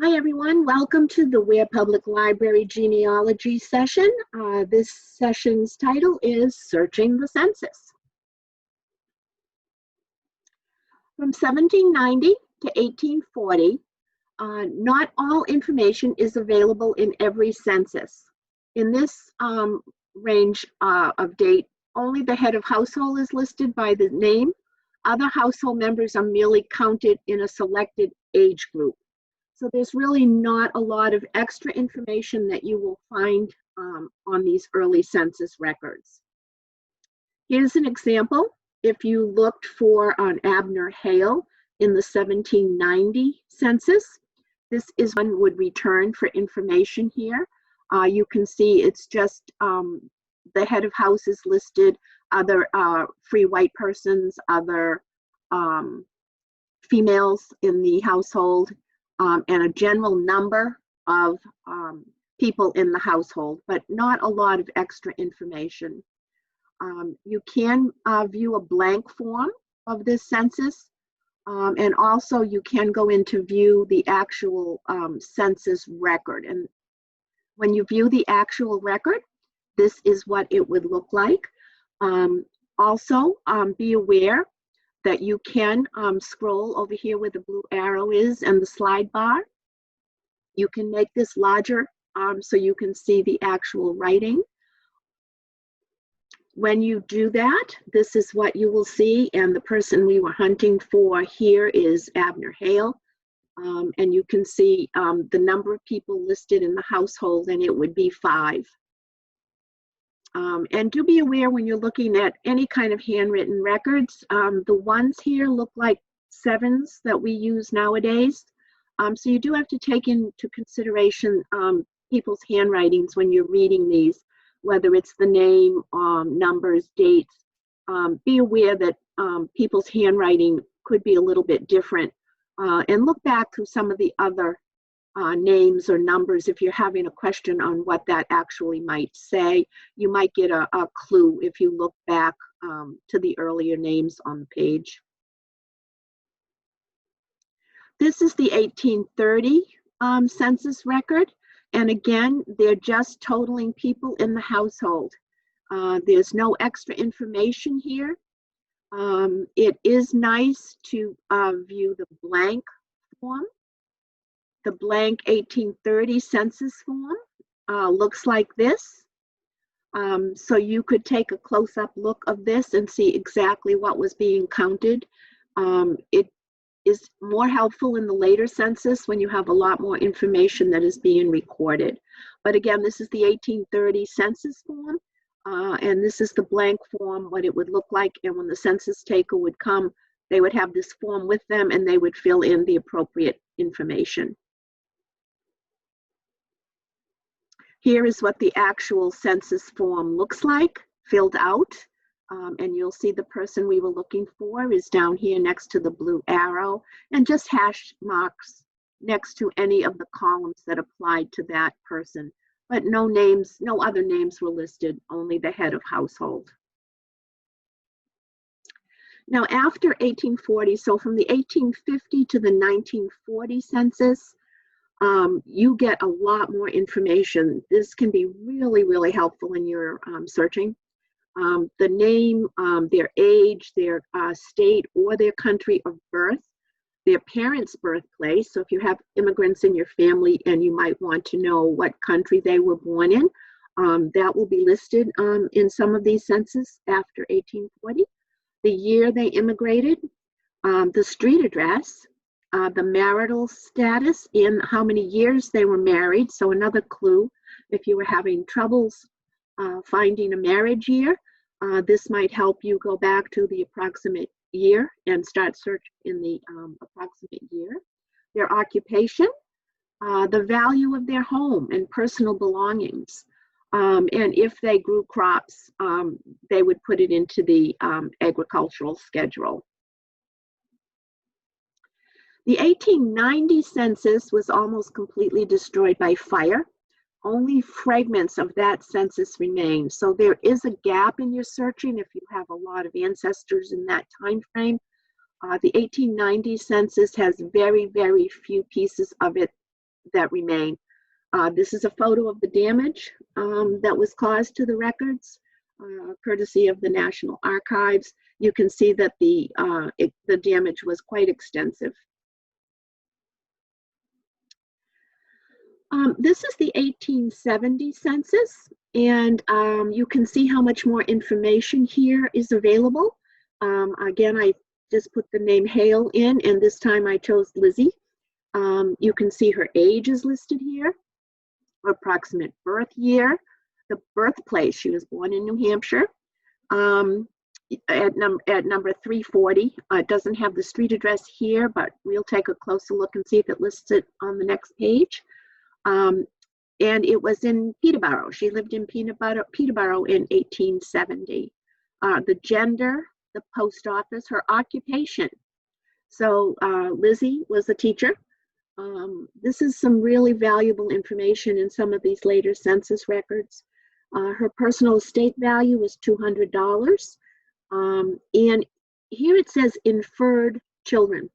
Hi everyone, welcome to the Ware Public Library Genealogy session. This session's title is Searching the Census. From 1790 to 1840, not all information is available in every census. In this range of date, only the head of household is listed by the name. Other household members are merely counted in a selected age group. So there's really not a lot of extra information that you will find on these early census records. Here's an example. If you looked for Abner Hale in the 1790 census, this is one would return for information here. You can see it's just the head of house is listed, other free white persons, other females in the household, and a general number of people in the household, but not a lot of extra information. You can view a blank form of this census, and also you can go in to view the actual census record. And when you view the actual record, this is what it would look like. Also, be aware that you can scroll over here where the blue arrow is and the slide bar. You can make this larger so you can see the actual writing. When you do that, this is what you will see, and the person we were hunting for here is Abner Hale. And you can see the number of people listed in the household, and it would be 5. And do be aware when you're looking at any kind of handwritten records, the ones here look like 7s that we use nowadays. So you do have to take into consideration people's handwritings when you're reading these, whether it's the name, numbers, dates. Be aware that people's handwriting could be a little bit different. And look back through some of the other names or numbers. If you're having a question on what that actually might say, you might get a clue if you look back to the earlier names on the page. This is the 1830 census record. And again, they're just totaling people in the household. There's no extra information here. It is nice to view the blank form. The blank 1830 census form looks like this. So you could take a close-up look of this and see exactly what was being counted. It is more helpful in the later census when you have a lot more information that is being recorded. But again, this is the 1830 census form, and this is the blank form, what it would look like. And when the census taker would come, they would have this form with them and they would fill in the appropriate information. Here is what the actual census form looks like, filled out. And you'll see the person we were looking for is down here next to the blue arrow, and just hash marks next to any of the columns that applied to that person. But no names, no other names were listed, only the head of household. Now after 1840, so from the 1850 to the 1940 census, you get a lot more information. This can be really, really helpful in your searching. The name, their age, their state or their country of birth, their parents' birthplace. So if you have immigrants in your family and you might want to know what country they were born in, that will be listed in some of these census after 1840. The year they immigrated, the street address, the marital status, in how many years they were married. So another clue, if you were having troubles finding a marriage year, this might help you go back to the approximate year and start searching in the approximate year. Their occupation, the value of their home and personal belongings. And if they grew crops, they would put it into the agricultural schedule. The 1890 census was almost completely destroyed by fire. Only fragments of that census remain. So there is a gap in your searching if you have a lot of ancestors in that time frame. The 1890 census has very, very few pieces of it that remain. This is a photo of the damage that was caused to the records, courtesy of the National Archives. You can see that the damage was quite extensive. This is the 1870 census, and you can see how much more information here is available. Again, I just put the name Hale in, and this time I chose Lizzie. You can see her age is listed here, her approximate birth year, the birthplace. She was born in New Hampshire. At number 340. It doesn't have the street address here, but we'll take a closer look and see if it lists it on the next page. And it was in Peterborough. She lived in Peterborough in 1870. The gender, the post office, her occupation. So Lizzie was a teacher. This is some really valuable information in some of these later census records. Her personal estate value was $200. And here it says inferred children.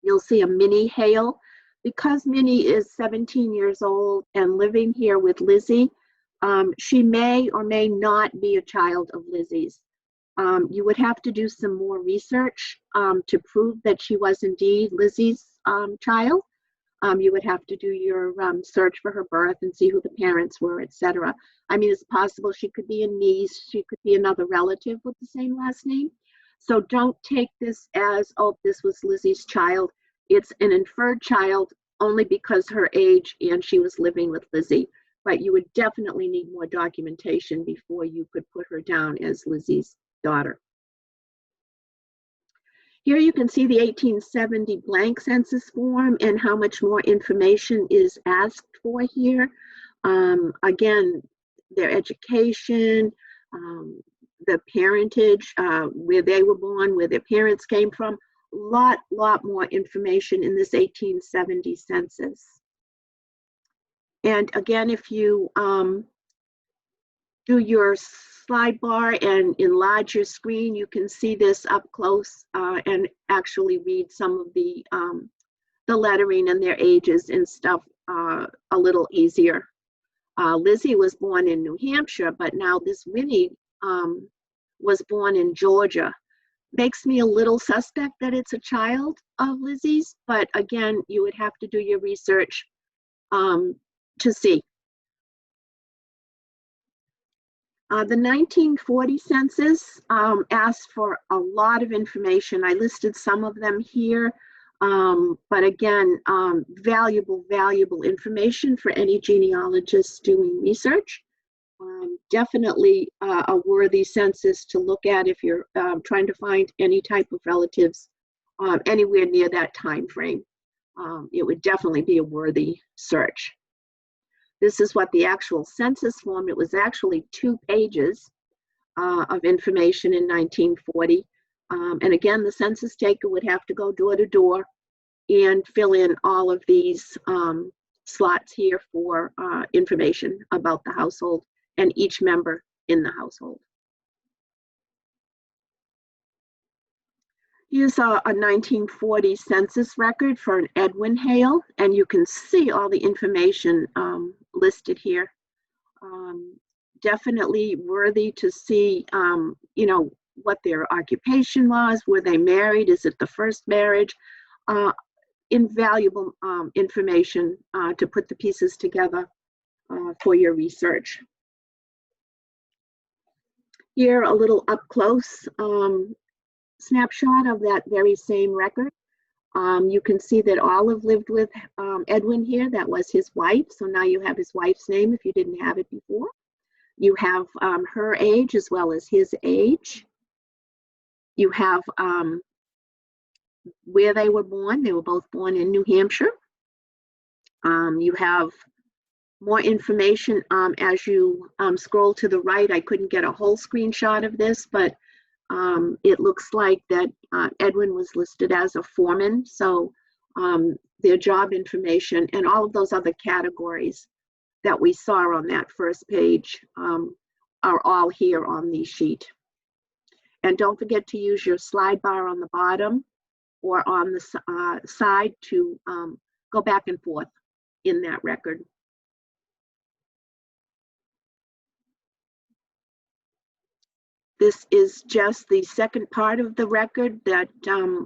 You'll see a Minnie Hale. Because Minnie is 17 years old and living here with Lizzie, she may or may not be a child of Lizzie's. You would have to do some more research to prove that she was indeed Lizzie's child. You would have to do your search for her birth and see who the parents were, etc. I mean, it's possible she could be a niece, she could be another relative with the same last name. So don't take this as, oh, this was Lizzie's child. It's an inferred child only because her age and she was living with Lizzie. But you would definitely need more documentation before you could put her down as Lizzie's daughter. Here you can see the 1870 blank census form and how much more information is asked for here. Again, their education, the parentage, where they were born, where their parents came from. Lot more information in this 1870 census. And again, if you do your slide bar and enlarge your screen, you can see this up close and actually read some of the lettering and their ages and stuff a little easier. Lizzie was born in New Hampshire, but now this Winnie was born in Georgia. Makes me a little suspect that it's a child of Lizzie's, but again, you would have to do your research to see. The 1940 census asked for a lot of information. I listed some of them here, but again, valuable information for any genealogist doing research. Definitely a worthy census to look at if you're trying to find any type of relatives anywhere near that time frame. It would definitely be a worthy search. This is what the actual census form, it was actually 2 pages of information in 1940. And again, the census taker would have to go door to door and fill in all of these slots here for information about the household and each member in the household. Here's a 1940 census record for an Edwin Hale, and you can see all the information listed here. Definitely worthy to see, you know, what their occupation was, were they married, is it the first marriage? Invaluable information to put the pieces together for your research. Here, a little up close snapshot of that very same record. You can see that Olive lived with Edwin here. That was his wife. So now you have his wife's name if you didn't have it before. You have her age as well as his age. You have where they were born. They were both born in New Hampshire. You have more information as you scroll to the right. I couldn't get a whole screenshot of this, but it looks like that Edwin was listed as a foreman. So their job information and all of those other categories that we saw on that first page are all here on the sheet. And don't forget to use your slide bar on the bottom or on the side to go back and forth in that record. This is just the second part of the record that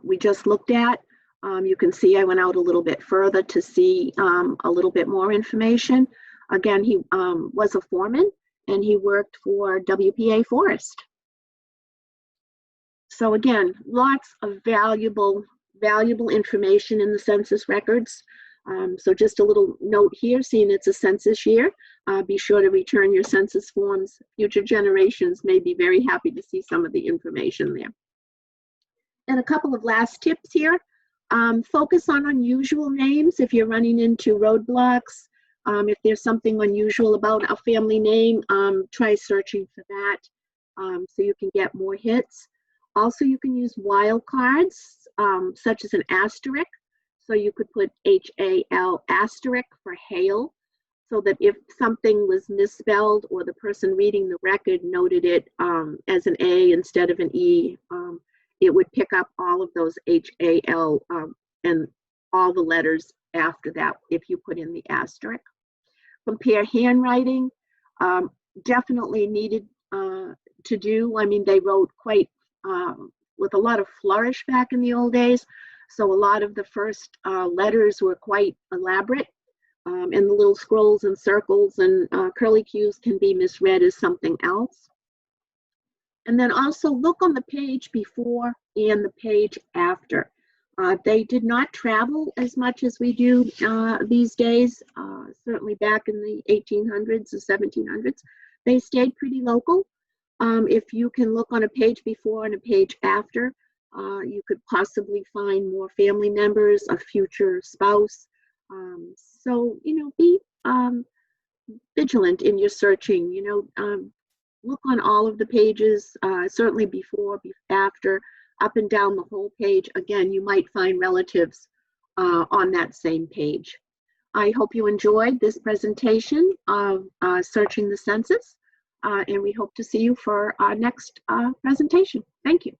we just looked at. You can see I went out a little bit further to see a little bit more information. Again, he was a foreman and he worked for WPA Forest. So again, lots of valuable information in the census records. So just a little note here, seeing it's a census year, be sure to return your census forms. Future generations may be very happy to see some of the information there. And a couple of last tips here. Focus on unusual names if you're running into roadblocks. If there's something unusual about a family name, try searching for that so you can get more hits. Also, you can use wildcards, such as an asterisk. So you could put HAL asterisk for hail, so that if something was misspelled or the person reading the record noted it as an A instead of an E, it would pick up all of those HAL and all the letters after that if you put in the asterisk. Compare handwriting, definitely needed to do. I mean, they wrote quite with a lot of flourish back in the old days. So a lot of the first letters were quite elaborate, and the little scrolls and circles and curly cues can be misread as something else. And then also look on the page before and the page after. They did not travel as much as we do these days, certainly back in the 1800s and 1700s. They stayed pretty local. If you can look on a page before and a page after, you could possibly find more family members, a future spouse. So, you know, be vigilant in your searching, you know, look on all of the pages, certainly before, after, up and down the whole page. Again, you might find relatives on that same page. I hope you enjoyed this presentation of searching the census, and we hope to see you for our next presentation. Thank you.